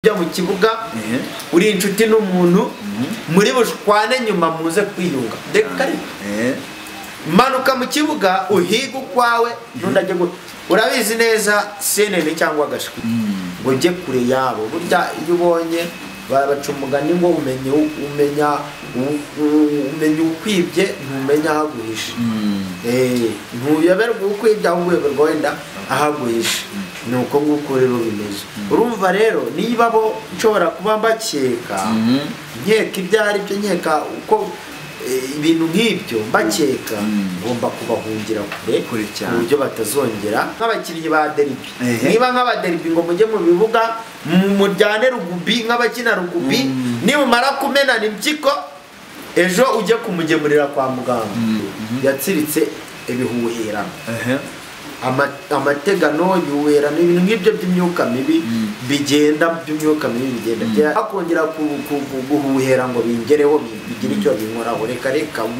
Ujya mu kibuga uri inshuti n'umuntu muri bushwane nyuma muze kwiyunga manuka mu kibuga uhiga ukwawe nundajye urabizi neza CNN cyangwa agashwi ngo jye kure yabo burya iyo ubonye babaca umugani ngo umenya ukwibye ntumenya ahaguhisha ntuyoberwa ukwibye aho uyoberwa wenda ahaguhisha nuko nguko rero bimeze urumva rero niba bo nshobora kuba mbakeka nkeka ibyari byo nkeka uko ibintu nk'ibyo mbakeka ngomba kubahungira kure cyane uburyo batazongera nk'abakinnyi ba derby niba nk'abaderby ngo mujye mu bibuga mujyane rugubi nk'abakina rugubi nimumara kumenana impyiko ejo ujye kumugemurira kwa muganga yatsiritse ibihuherano amategano yuwera n'ibintu nk'ibyo by'imyuka mibi bigenda akongera guhuhera ngo bingereho bigira icyo binkoraho reka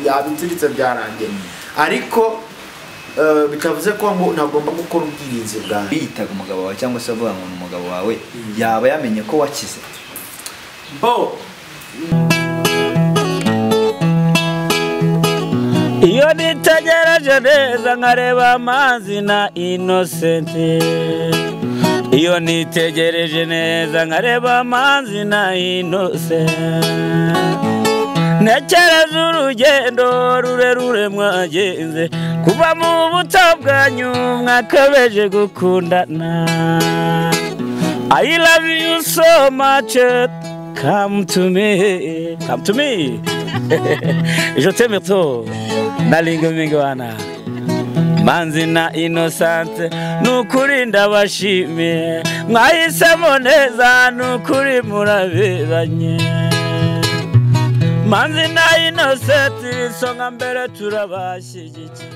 yabitsiritse byarangiye ariko bitavuze ko ngo ntagomba gukora ubwirinzi bwawe biyitaga umugabo wawe cyangwa se avuga ngo umugabo wawe yaba yamenye ko wakize iyo nitegereje neza nkareba Manzi na Innocente iyo nitegereje neza nkareba Manzi na Innocente ntekereza urugendo rurerure mwagenze kuva mu buto bwanyu mwakabeje gukundana I love you so much come to me je t'aime trop nalingo mingwana Manzi na Innocente nukuri ndabashimiye mwahisemo neza nukuri muraberanye Manzi na Innocente songa mbere turabashyigikiye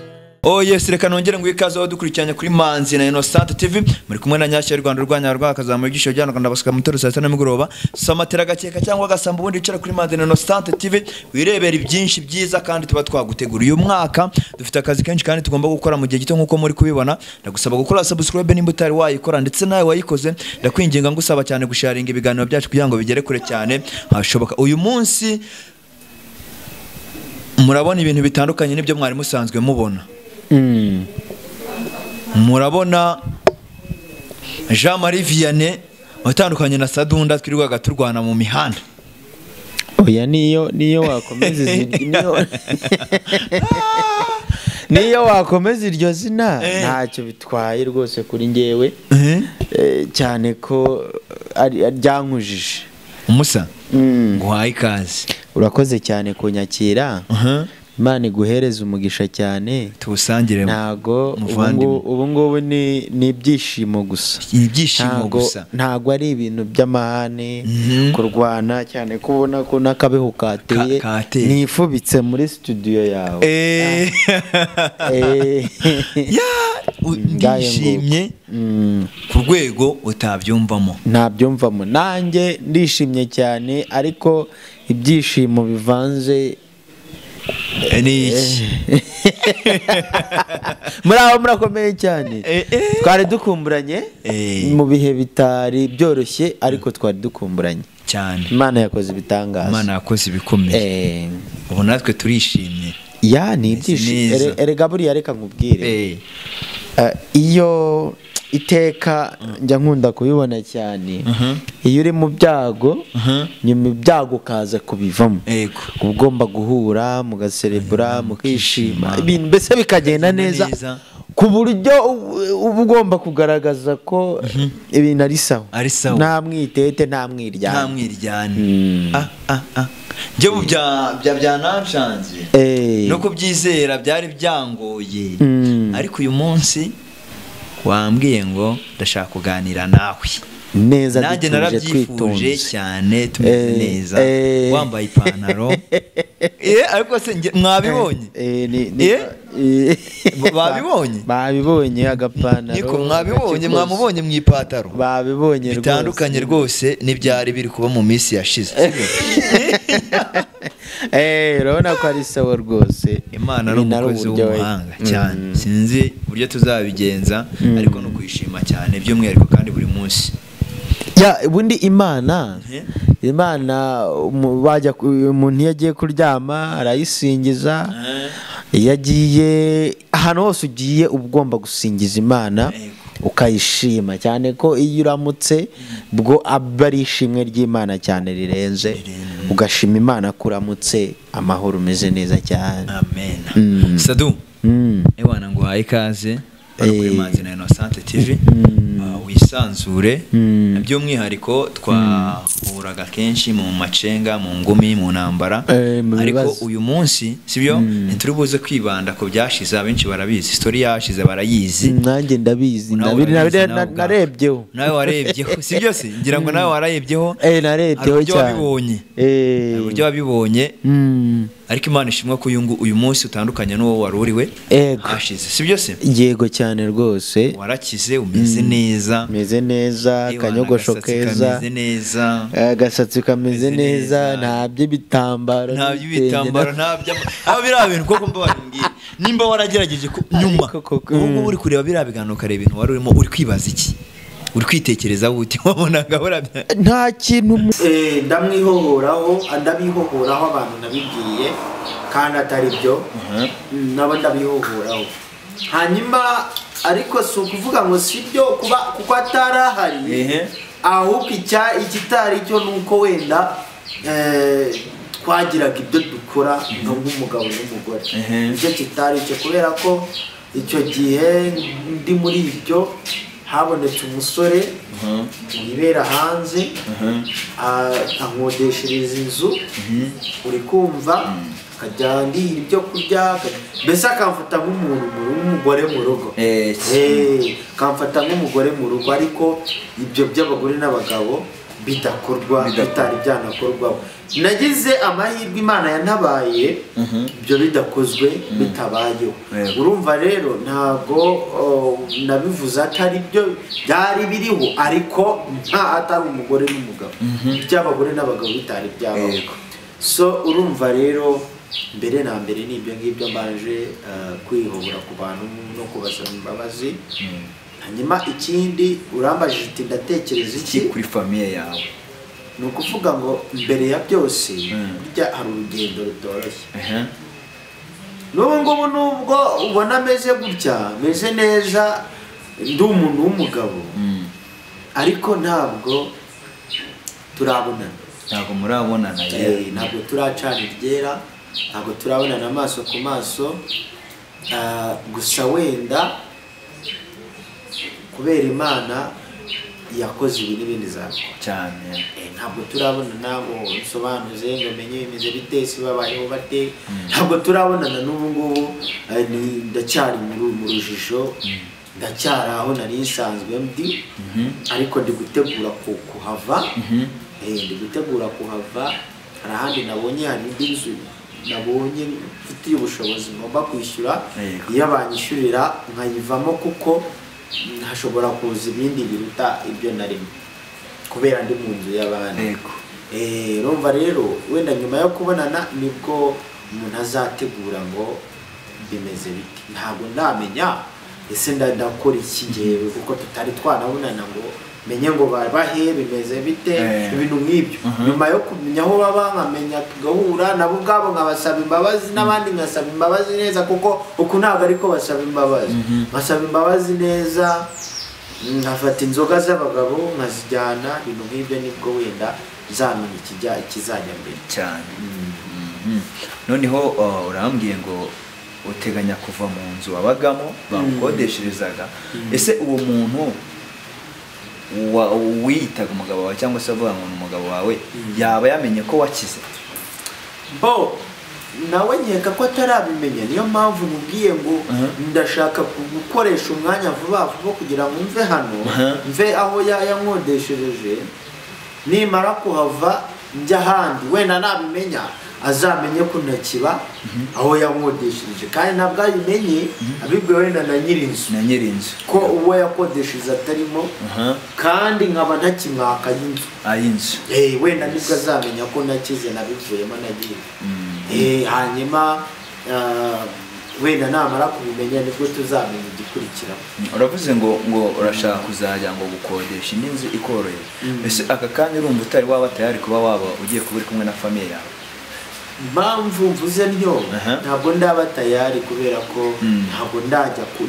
yes reka nongere ngo ikaze wadukurikiranye kuri Manzi na Innocente TV muri kumwe na Nyashya Rwanda rwanya rwakazamura igisho cyane Rwanda basuka mutoro saa 7 nimugoroba samatera gakeka cyangwa gasamba ubundi icara kuri Manzi na Innocente TV wirebera byinshi byiza kandi tuba twagutegura uyu mwaka dufite akazi kenshi kandi tugomba gukora mu gihe gito nkuko muri kubibona ndagusaba gukora subscribe nimba utari wayikora ndetse nawe wayikoze ndakwinginga ngusaba cyane gusharinga ibiganiro byacu kugira ngo bigere kure cyane hashoboka uyu munsi murabona ibintu bitandukanye nibyo mwari musanzwe mubona murabona Jean Marie Vianney watandukanye na Sadunda twirirwaga turwana mu mihanda oya niyo wakomeza niyo wakomeza iryo zina ntacyo bitwaye rwose kuri ngewe cyane ko ryankujije umusa nguhaye ikaze urakoze cyane kunyakira Imana iguhereza umugisha cyane tubusangire ntago ubu ngubu ni ibyishimo gusa ntago ari ibintu by'amahane kurwana cyane kubona ko n'akabeho kateye nifubitse muri studio yawe ndishimye ku rwego utabyumvamo ntabyumvamo nanjye ndishimye cyane ariko ibyishimo bivanze muraho murakomeye cyane twari dukumburanye mu bihe bitari byoroshye ariko twari dukumburanye cyane Imana yakoze ibitangaza Imana yakoze ibikomeye ubu natwe turishimye ni ibyishimo erega buriya reka nkubwire iyo iteka njya nkunda kubibona cyane iyo uri mu byago nyuma ibyago ukaza kubivamo ugomba guhura mugaserebura mukishima ibintu mbese bikagenda neza ku buryo uba ugomba kugaragaza ko ibintu ari sawa nta mwitete nta mwiryane njye mu byanancanze no kubyizera byari byangoye ariko uyu munsi wambwiye ngo ndashaka kuganira nawe neza nanjye narabyifuje cyane tumeze neza wambaye ipantaro ariko se mwabibonye babibonye agapantaro niko mwamubonye mu ipantaro babibonye rwose bitandukanye rwose n'ibyari biri kuba mu minsi yashize urabona ko ari sawa rwose Imana ari umukozi w'umuhanga cyane sinzi uburyo tuzabigenza ariko no kwishima cyane by'umwihariko kandi buri munsi ya ubundi imana bajya umuntu iyo agiye kuryama arayisingiza, iyo agiye ahantu hose ugiye uba ugomba gusingiza imana ukayishima cyane, ko iyo uramutse bwo aba ari ishimwe ry'imana cyane rirenze, ugashima imana ko uramutse amahoro umeze neza cyane. Amen. Sadu ewana ngo haye ikaze kuri Manzi na Innocente TV, wisanzure. By'umwihariko twahuraga kenshi mu macenga, mu ngumi, mu ntambara, ariko uyu munsi sibyo ntituri buze kwibanda ko byashize. Abenshi barabizi story yashize, barayizi, nanjye ndabizi, narebyeho. Nawe warebyeho sibyo se? Ngira ngo nawe wararebyeho. Narebyeho cyane. Uburyo wabibonye. Ariko Imana ishimwa ko uyu munsi utandukanye n'uwo waruriwe hashize, sibyo se? Yego cyane rwose. Warakize, umeze neza. Meze neza, kanyogosho keza, kameze neza, agasatsi kameze neza, nta by'ibitambaro, aho biriya bintu koko mbabarimbwiye. Nimba waragerageje nyuma ubu uri kureba biriya biganiro ukareba ibintu wari urimo, uri kwibaza iki? Uri kwitekereza uti wabonaga burabya nta kintu ndamwihohoraho, ndabihohoraho abantu nabibwiye kandi atari byo, nabo ndabihohoraho. Hanyuma ariko si ukuvuga ngo si byo kuko atarahari, ahubwo ikitari cyo nuko wenda twagiraga ibyo dukora nk'umugabo n'umugore. Icyo kitari cyo, kubera ko icyo gihe ndi muri ibyo habonetse umusore wibera hanze, ankodeshereza inzu, uri kumva, akajya ndihira ibyo kurya, mbese akamfata nk'umuntu w'umugore mu rugo. Akamfata nk'umugore mu rugo, ariko ibyo by'abagore n'abagabo bidakorwa, bitari byanakorwaho. Nagize amahirwe Imana yantabaye ibyo bidakozwe bitabayeho. Urumva rero ntabwo nabivuze atari byo byari biriho, ariko atari umugore n'umugabo, by'abagore n'abagabo bitari byabaho. So urumva rero mbere na mbere ni ibyo ngibyo mbanje kwihobora ku bantu no kubasaba imbabazi. Hanyuma ikindi urambajije uti ndatekereza iki kuri famiye yawe? Ni ukuvuga ngo mbere ya byose burya hari urugendo rutoroshye. N'ubu ngubu nubwo ubona ameze gutya, meze neza, ndi umuntu w'umugabo, ariko ntabwo turabonana. Ntabwo murabonana? Ntabwo turacana iryera, ntabwo turabonana amaso ku maso. Gusa wenda kubera Imana yakoze ibi n'ibindi zakora cyane, ntabwo turabonana ngo nsobanuze ngo menye bimeze bite, si babayeho bate. Ntabwo turabonana n'ubu ngubu, ndacyari mu rujijo, ndacyari aho nari nsanzwe ndi, ariko ndi gutegura kuhava. Ndi gutegura kuhava. Hari ahandi nabonye, hari indi nzu nabonye mfitiye ubushobozi ngomba kwishyura, iyo banyishyurira nkayivamo, kuko hashobora kuza ibindi biruta ibyo narimo kubera ndi mu nzu y'abandi. Urumva rero wenda nyuma yo kubonana nibwo umuntu azategura ngo bimeze biti. Ntabwo ndamenya ese ndakora iki ngewe, kuko tutari twanabonana ngo menye ngo bahe bimeze bite, ibintu nk'ibyo. Nyuma yo kumenya aho baba, nkamenya tugahura nabo ubwabo, nkabasaba imbabazi, n'abandi nkasaba imbabazi neza, kuko uku ntabwo ariko basaba imbabazi. Nkasaba imbabazi neza, nkafata inzoga z'abagabo nkazijyana, ibintu nk'ibyo. Nibwo wenda nzamenya ikizajya mbere cyane. Noneho urambwiye ngo uteganya kuva mu nzu wabagamo bamukodesherezaga. Ese uwo muntu wiyitaga umugabo wawe, cyangwa se avuga ngo ni umugabo wawe, yaba yamenye ko wakize? nawe nkeka ko atarabimenya, niyo mpamvu mubwiye ngo ndashaka gukoresha umwanya vuba vuba kugira ngo mve hano, mve aho yankodeshereje, nimara kuhava njya ahandi, wenda nabimenya azamenye ko ntakiba aho yankodesheje, kandi ntabwo abimenye abibwe wenda na nyirinzu ko uwo yakodesheje atarimo, kandi nkaba ntakimwaka y'inzu, wenda nibwo azamenya ko nakize nabivuyemo nagiye. Hanyuma wenda namara kubimenya nibwo tuzamenya igikurikiraho. Uravuze ngo urashaka kuzajya ngo gukodesha inzu ikoroye. Ese aka kanya urumva utari waba tayari kuba waba ugiye kuba uri kumwe na famille yawe? Impamvu mvuze ntyo ntabwo ndaba tayari kubera ko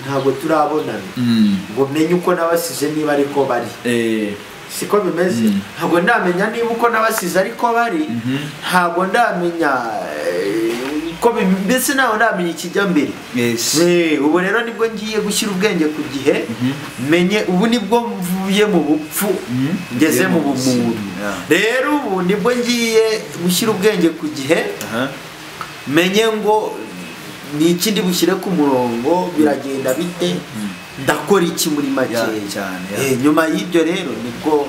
ntabwo turabonana ngo menye uko nabasize niba ariko bari. Siko bimeze. Ntabwo ndamenya niba uko nabasize ariko bari, ntabwo ndamenya ko mbese naho ndamenya ikijya mbere. Ubu rero nibwo ngiye gushyira ubwenge ku gihe, menye ubu nibwo mvuye mu bupfu ngeze mu bumuntu. Rero ubu nibwo ngiye gushyira ubwenge ku gihe, menye ngo ni ikindi bushyire ku murongo, biragenda bite, ndakora iki muri make cyane. Nyuma y'ibyo rero nibwo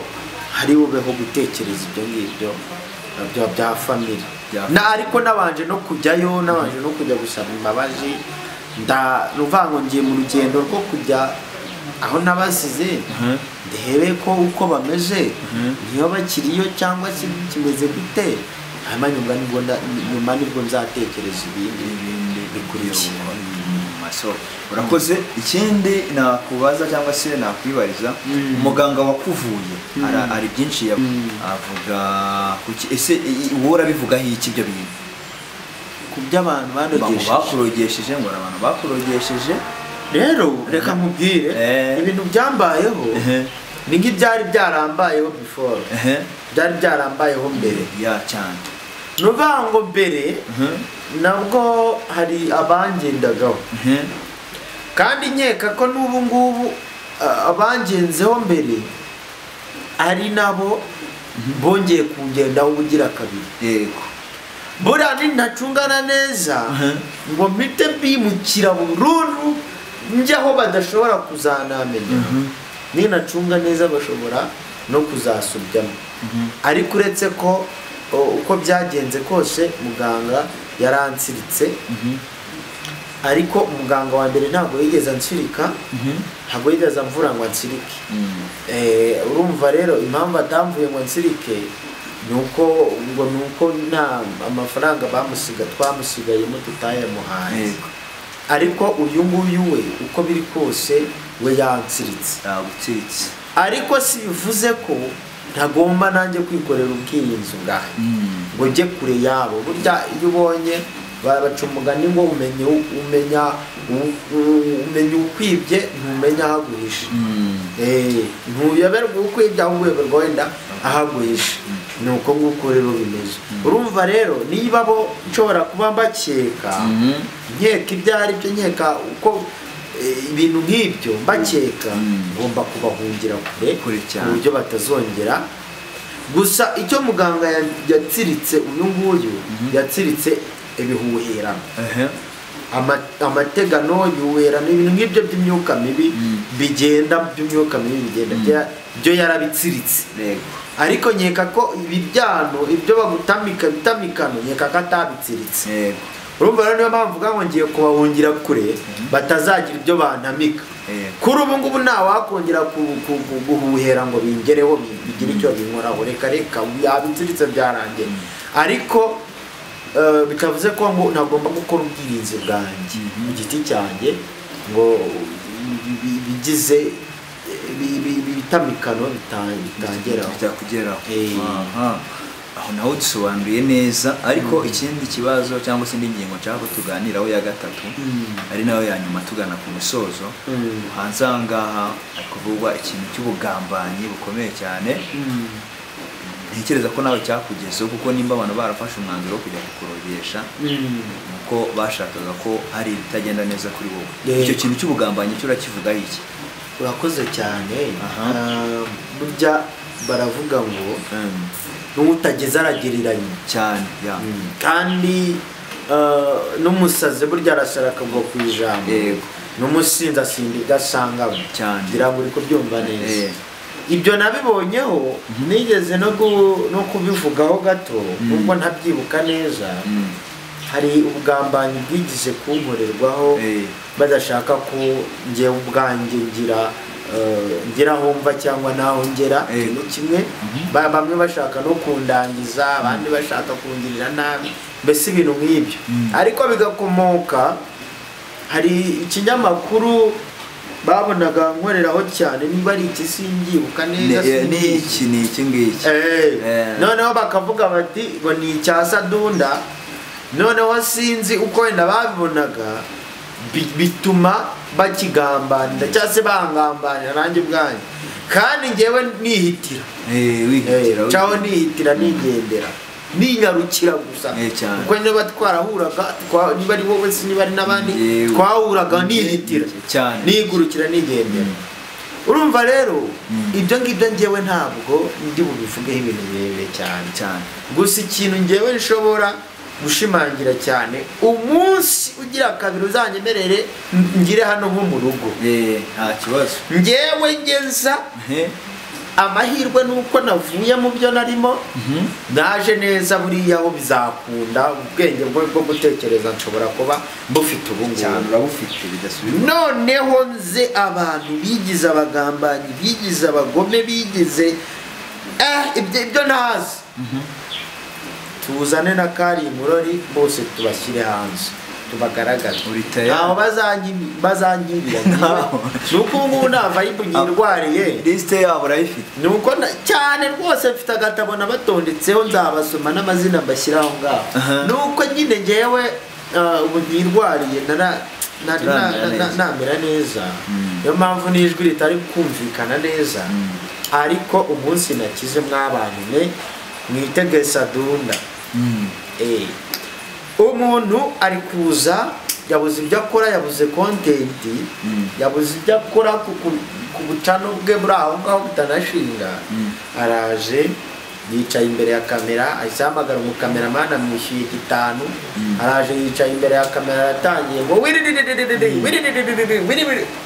hari bubeho gutekereza ibyo ngibyo bya family. Ariko nabanje no kujyayo, nabanje no kujya gusaba imbabazi, nuvango ngiye mu rugendo rwo kujya aho nabasize, ndebe ko uko bameze niyo bakiriyo cyangwa se kimeze gute. Hanyuma nyuma nibwo nzatekereza ibindi bikurikiye. Urakoze. Ikindi nakubaza cyangwa se nakwibariza, umuganga wakuvuye ari byinshi avuga kuki? Ese wowe urabivugaho iki ibyo bintu ku by'abantu bakurogesheje? Ngo abantu bakurogesheje. Rero reka nkubwire ibintu byambayeho ni nk'ibyari byarambayeho before, byari byarambayeho mbere cyane. Nuvango mbere nabwo hari abangendagaho, kandi nkeka ko n'ubu ngubu abangenzeho mbere ari nabo bongeye kungendaho ubugira kabiri. Yego. Buriya ntacungana neza ngo mpite mbimukira burundu njye aho badashobora kuzanamenya. Ninacunga neza bashobora no kuzasubyamo. Ariko uretse ko uko byagenze kose muganga yaransiritse, ariko umuganga wa mbere ntabwo yigeze ansirika, ntabwo yigeze amvura ngo ansirike. Urumva rero impamvu atamvuye ngo ansirike nuko nta amafaranga twamusigayemo tutayamuhaye. Ariko uyu nguyu we uko biri kose we yansiritse. Ariko si bivuze ko ntagomba nanjye kwikorera ubwirinzi bwanjye ngo njye kure yabo. Burya iyo ubonye baca umugani ngo umenya ukwibye ntumenya ahaguhishe. Ntuyoberwa ukwibye aho uyoberwa wenda ahaguhishe. Ni uko nguko rero bimeze. Urumva rero niba bo nshobora kuba mbakeka, nkeka ibyo ari byo, nkeka uko ibintu nk'ibyo mbakeka, ngomba kubahungira kure ku buryo batazongera. Gusa icyo muganga yatsiritse uyu nguyu yatsiritse ibihuherano, amategano yuherano, ibintu nk'ibyo by'imyuka mibi bigenda byo yarabitsiritse. Ariko nkeka ko ibiryano ibyo bagutamika bitamikano nkeka ko atabitsiritse. Urumva rero niyo mpamvu ngo ngiye kubahungira kure batazagira ibyo bantamika. Kuri ubu ngubu nta wakongera guhuhera ngo bingereho bigire icyo binkoraho. Reka yabitsiritse byarangiye. Ariko bitavuze ko ngo ntagomba gukora ubwirinzi bwanjye mu giti cyanjye ngo bigize bitamikano bitakugeraho. Aho naho dusobanuriye neza. Ariko ikindi kibazo cyangwa se indi ngingo nshaka ko tuganiraho ya gatatu, ari nayo ya nyuma tugana ku musozo, hanze aha ngaha ari kuvugwa ikintu cy'ubugambanyi bukomeye cyane. Ntekereza ko nawe cyakugezeho, kuko nimba abantu barafashe umwanzuro wo kujya kukurogesha nuko bashakaga ko hari ibitagenda neza kuri wowe. Icyo kintu cy'ubugambanyi cyo urakivugaho iki? Urakoze cyane. Burya baravuga ngo n'utageze aragereranya cyane. kandi n'umusazi burya arashaka ngo ku ijambo, n'umusinzi asinda igasangamo cyane. ngira ngo uri kubyumva neza. Ibyo nabibonyeho nigeze no kubivugaho gato nubwo ntabyibuka neza. Hari ubugambanyi bwigize kunkorerwaho badashaka ko njye ubwanjye ngira humva cyangwa naho ngera kimwe. Bamwe bashaka no kundangiza, abandi bashaka kungirira nabi, mbese ibintu nk'ibyo. Ariko bigakomoka hari ikinyamakuru babonaga nkoreraho cyane niba ari iki singibuka neza ni iki ngiki noneho bakavuga bati ngo ni icya Sadunda noneho sinzi uko wenda babibonaga bituma bakigambanira cyangwa se bangambanira nanjye ubwanjye kandi ngewe nihitira caho nihitira nigendera ningarukira gusa kuko niba twarahuraga niba ari wowe se niba ari n'abandi twahuraga nihitira nigurukira nigendera urumva rero ibyo ngibyo ngewe ntabwo ndi bubivugeho ibintu birebire cyane gusa ikintu ngewe nshobora gushimangira cyane umunsi ugira kabiri uzanyemerere ngire hano nko mu rugo nta kibazo ngewe ngeza amahirwe nuko navuye mu byo narimo naje neza buriya aho bizakunda ubwenge bwo gutekereza nshobora kuba mbufite ubungubu cyane urabufite bidasubira noneho nze abantu bigize abagambanyi bigize abagome bigize ibyo ntazi tuzane na kari murori bose tubashyire hanze tubagaragaza ntaho bazanyibira nuko ubu nta vibe nyirwariye liste yabo urayifite nuko cyane rwose mfite agatabo nabatondetseho nzabasoma n'amazina mbashyiraho ngaho nuko nyine ngewe ubu nyirwariye namera neza niyo mpamvu n'ijwi ritari kumvikana neza ariko umunsi nakize mw'abantu mwitege Sadunda umuntu ari kuza yabuze ibyo akora yabuze content yabuze ibyo akora ku bucano bwe buri aho ngaho butanashinga araje yicaye imbere ya kamera ahise ahamagara umukameramani amwishyuye 5 araje yicaye imbere ya kamera aratangiye ngo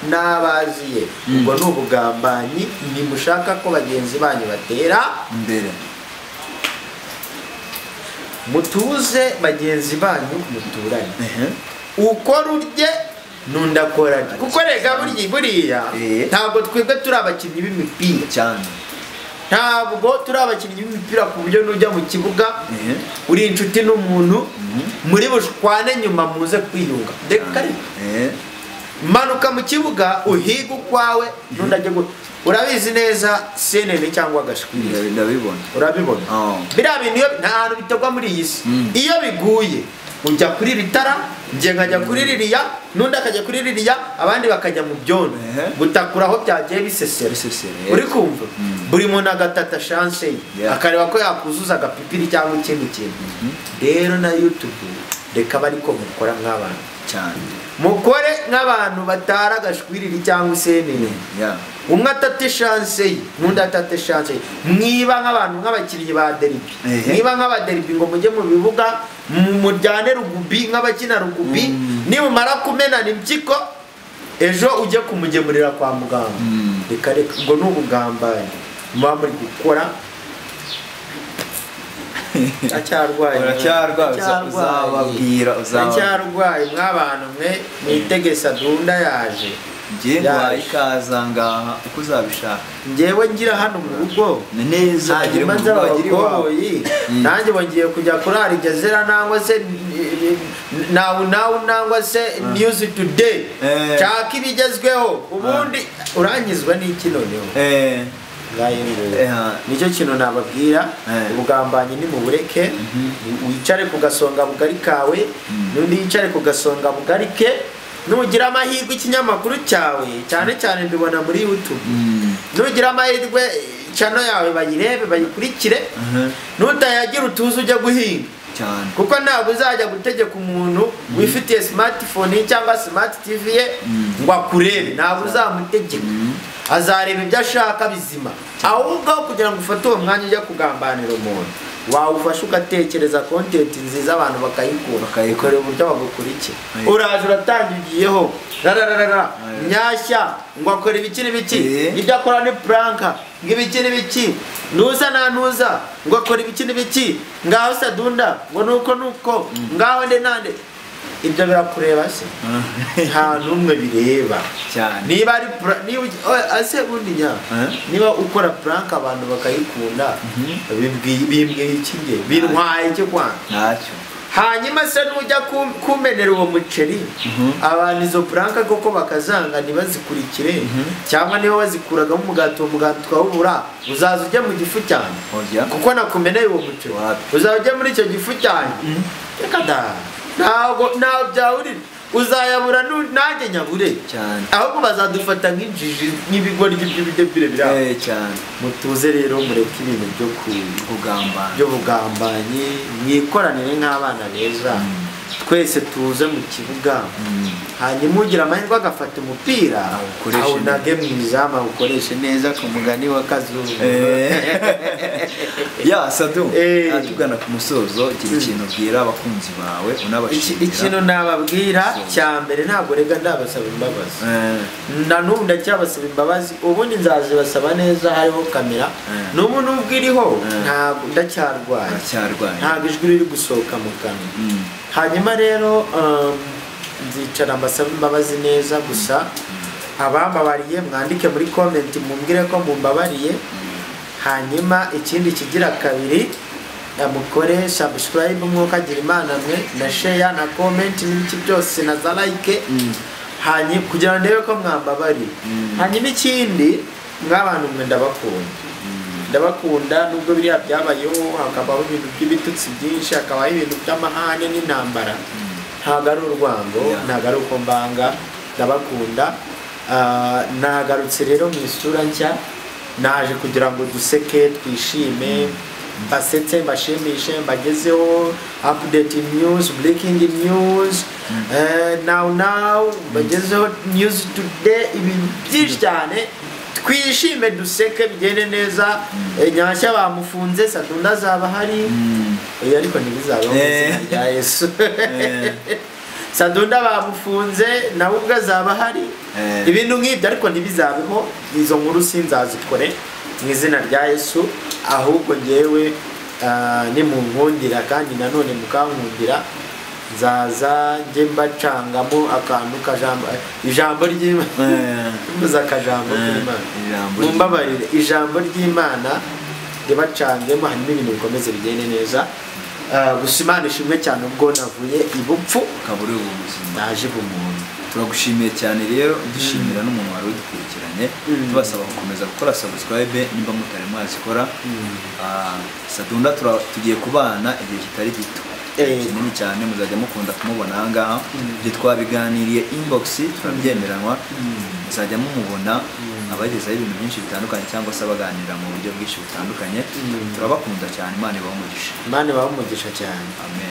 nabaziye ubwo ni ubugambanyi ntimushaka ko bagenzi banyu batera imbere mutuze bagenzi banyu muturanye ukora urye nundakoranye kuko rega buriya ntabwo twebwe turi abakinnyi b'imipira cyane ntabwo turi abakinnyi b'imipira ku buryo nujya mu kibuga uri inshuti n'umuntu muri bushwane nyuma muze kwiyunga reka manuka mu kibuga uhiga ukwawe nundajye urabizi neza CNN cyangwa agashwiri urabibona biriya bintu nta hantu bitagwa muri iyi si iyo biguye ujya kuri ritara njye nkajya kuri ririya n'undi akajya kuri ririya abandi bakajya mu byondo gutakura aho byagiye bisesera uri kumva buri muntu agatata chance ye akareba ko yakuzuza agapipiri cyangwa ikindi kintu rero na YouTube reka bari ko mukora mw'abantu cyane mukore nk'abantu batara agashwiriri cyangwa CNN umwe atate chance ye n'undi atate chance ye mwiba nk'abantu nk'abakinnyi ba derby mwiba nk'abaderby ngo mujye mu bibuga mujyane rugubi nk'abakina rugubi nimumara kumenana impyiko ejo ujye kumugemurira kwa muganga reka ngo n'ubugambanyi muba muri gukora uzababwira mw'abantu mwe mwitege Sadunda yaje njyewe ikaza ngaha uko uzabishaka njyewe ngira hano mu rugo neza hanyuma nz'abakoboyi nanjye bongiye kujya kurara igezera nangwa se nangwa se news today cyaka ibigezweho ubundi uranyizwa n'iki noneho nicyo kintu nababwira ubugambanyi ni mu bureke wicare ku gasonga bugari kawe n'undi yicare ku gasonga bugari ke nugira amahirwe ikinyamakuru cyawe cyane cyane mbibona muri YouTube nugira amahirwe channel yawe bayirebe bayikurikire nutayagira utuze ujya guhinga cyane kuko ntabwo uzajya gutegeka umuntu wifitiye smartphone cyangwa smart TV ye ngo akurebe ntabwo uzamutegeka azareba ibyo ashaka bizima ahubwo kugira ngo ufate uwo mwanya ujya kugambanira umuntu wawufasha ugatekereza content nziza abantu bakayikura ukareba uburyo bagukurikira uraje uratangiyeho rararara nyashya ngo akora ibiki n'ibiki ibyo akora ni pranka ngibiki n'ibiki nuza na nuza ngo akora ibiki n'ibiki ngaho Sadunda ngo nuko ngaho nande ibyo birakureba se nta numwe bireba cyane niba ari ase bundi nya niba ukora prank abantu bakayikunda bimbwiye iki nge bintwaye cyo kwanga ntacyo hanyuma se nujya kumenera uwo muceri abantu izo puranka koko bakazanga ntibazikurikire cyangwa niba bazikuragamo umugati uwo mugati ukawubura uzaza ujya mu gifu cyane kuko nakumeneye uwo muceri uzaza ujya muri icyo gifu cyane reka da ntabwo byawurira uzayabura nanjye nyabure cyane ahubwo bazadufata nk'injiji n'ibigori by'ibidebire biraho cyane mutuze rero mureke ibintu byo bugambanyi mwikoranire nk'abana beza twese tuze mu kibuga hanyuma ugira amahirwe agafata umupira awunage mu izamu awukoreshe neza ku mugani wa Kazungu ya Sadu tugana ku musozo ikintu kintu ubwira abakunzi bawe unabashimira ikintu nababwira cya mbere ntabwo rega ndabasaba imbabazi na n'ubu ndacyabasaba imbabazi ubundi nzazibasaba neza hariho kamera n'umuntu ubwiriho ntabwo ndacyarwaye ntabwo ijwi riri gusohoka mu kanwa hanyuma rero nzicara mbasaba imbabazi neza gusa abambabariye mwandike muri comment mumbwire ko mumbabariye hanyuma ikindi kigira kabiri mukore subscribe mwokagira imana mwe na share na comment n'ibiki byose na za like hanyuma kugira ngo ndebe ko mwambabariye hanyuma ikindi mw'abantu mwe ndabakunda nubwo biriya byabayeho hakabaho ibintu by'ibitutsi byinshi hakabaho ibintu by'amahane n'intambara ntabwo ari urwango ntabwo ari uko mbanga ndabakunda nagarutse rero mu isura nshya naje kugira ngo duseke twishime mbasetse mbashimishe mbagezeho update news breaking news now mbagezeho news today ibintu byinshi cyane twishime duseke bigende neza nyashya bamufunze Sadunda zaba hari ariko ntibizabaho ya Yesu Sadunda bamufunze nawe ubwo azaba hari ibintu nk'ibyo ariko ntibizabeho izo nkuru sinzazikore mu izina rya Yesu ahubwo ngewe nimunkundira kandi nanone mukankundira zaza nje mbacangamo akantu ijambo ry'Imana muza akajambo k'Imana mumbabarire ijambo ry'Imana ribacangemo hanyuma ibintu bikomeze bigende neza gusa Imana ishimwe cyane ubwo navuye ibupfu kaburi ubuzima ndaje bumuntu turagushimiye cyane rero dushimira n'umuntu wari udukurikiranye tubasaba gukomeza gukora subscribe nimba mutari mwazikora Sadunda tugiye kubana igihe kitari gito kinini cyane muzajya mukunda kumubona aha ngaha ibyo twabiganiriye inbox turabyemeranwa muzajya mumubona abagezaho ibintu byinshi bitandukanye cyangwa se abaganira mu buryo bwinshi butandukanye turabakunda cyane Imana ibahe umugisha cyane amen.